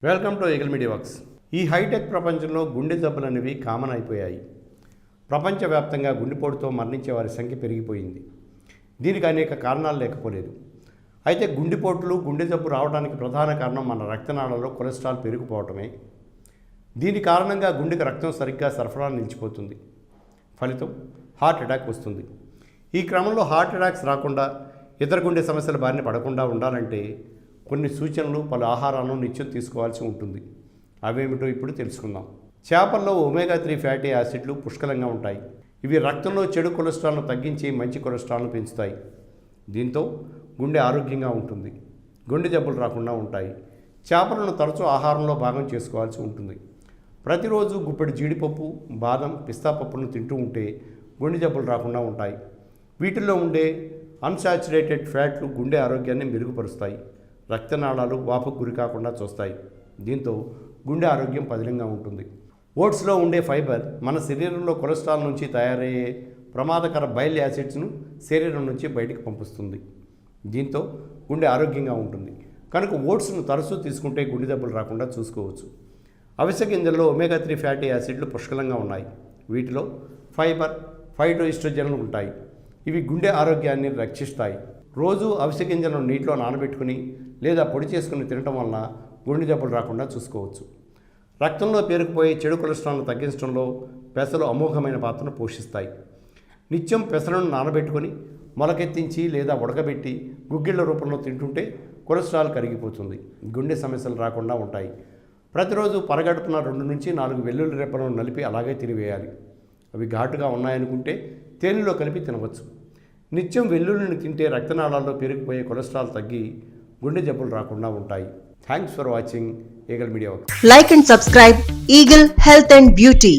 Welcome to eagle media works. ఈ hitech ప్రపంచంలో గుండె జబ్బులు అనేవి కామన్ అయిపోయాయి. ప్రపంచవ్యాప్తంగా గుండెపోటుతో మరణించే వారి సంఖ్య పెరిగిపోయింది. దీనికి అనేక కారణాలు లేకపోలేదు. అయితే గుండెపోటులు, గుండె జబ్బు రావడానికి ప్రధాన కారణం మన రక్తనాళాల్లో కొలెస్ట్రాల్ పెరిగిపోవటమే. దీని కారణంగా గుండెకు రక్తం సరిగ్గా సరఫరా నిలిచిపోతుంది. ఫలితం హార్ట్ అటాక్ వస్తుంది. ఈ క్రమంలో హార్ట్ అటాక్స్ రాకుండా, ఇతర గుండె సమస్యల బారిన పడకుండా ఉండాలంటే కొన్ని సూచనలు, పలు ఆహారాలను నిత్యం తీసుకోవాల్సి ఉంటుంది. అవేమిటో ఇప్పుడు తెలుసుకుందాం. చేపల్లో ఒమేగా-3 ఫ్యాటీ యాసిడ్లు పుష్కలంగా ఉంటాయి. ఇవి రక్తంలో చెడు కొలెస్ట్రాల్ను తగ్గించి మంచి కొలెస్ట్రాల్ను పెంచుతాయి. దీంతో గుండె ఆరోగ్యంగా ఉంటుంది. గుండె జబ్బులు రాకుండా ఉంటాయి. చేపలను తరచూ ఆహారంలో భాగం చేసుకోవాల్సి ఉంటుంది. ప్రతిరోజు గుప్పెడు జీడిపప్పు, బాదం, పిస్తా పప్పును తింటూ ఉంటే గుండె జబ్బులు రాకుండా ఉంటాయి. వీటిల్లో ఉండే అన్సాచురేటెడ్ ఫ్యాట్లు గుండె ఆరోగ్యాన్ని మెరుగుపరుస్తాయి. రక్తనాళాలు వాపుకు గురి కాకుండా చూస్తాయి. దీంతో గుండె ఆరోగ్యం పదిలంగా ఉంటుంది. ఓట్స్లో ఉండే ఫైబర్ మన శరీరంలో కొలెస్ట్రాల్ నుంచి తయారయ్యే ప్రమాదకర బైల్ యాసిడ్స్ను శరీరం నుంచి బయటికి పంపిస్తుంది. దీంతో గుండె ఆరోగ్యంగా ఉంటుంది. కనుక ఓట్స్ను తరచూ తీసుకుంటే గుండె జబ్బులు రాకుండా చూసుకోవచ్చు. అవిసె గింజల్లో ఒమేగా-3 ఫ్యాటీ యాసిడ్లు పుష్కలంగా ఉన్నాయి. వీటిలో ఫైబర్, ఫైటోఎస్ట్రోజన్లు ఉంటాయి. ఇవి గుండె ఆరోగ్యాన్ని రక్షిస్తాయి. రోజు అవిసె గింజలను నీటిలో నానబెట్టుకుని లేదా పొడి చేసుకుని తినటం వలన గుండె జబ్బులు రాకుండా చూసుకోవచ్చు. రక్తంలో పేరుకుపోయే చెడు కొలెస్ట్రాల్ను తగ్గించడంలో పెసలు అమోఘమైన పాత్రను పోషిస్తాయి. నిత్యం పెసలను నానబెట్టుకొని మొలకెత్తించి లేదా ఉడకబెట్టి గుగ్గిళ్ళ రూపంలో తింటుంటే కొలెస్ట్రాల్ కరిగిపోతుంది. గుండె సమస్యలు రాకుండా ఉంటాయి. ప్రతిరోజు పరగడుపున 2 నుంచి 4 వెల్లుల్లి రెప్పలను నలిపి అలాగే తినివేయాలి. అవి ఘాటుగా ఉన్నాయనుకుంటే తేనెలో కలిపి తినవచ్చు. నిత్యం వెల్లుల్లిని తింటే రక్తనాళాల్లో పెరిగిపోయే కొలెస్ట్రాల్ తగ్గి గుండె జబ్బులు రాకుండా ఉంటాయి. Thanks for watching eagle media works. Like and subscribe Eagle Health and Beauty.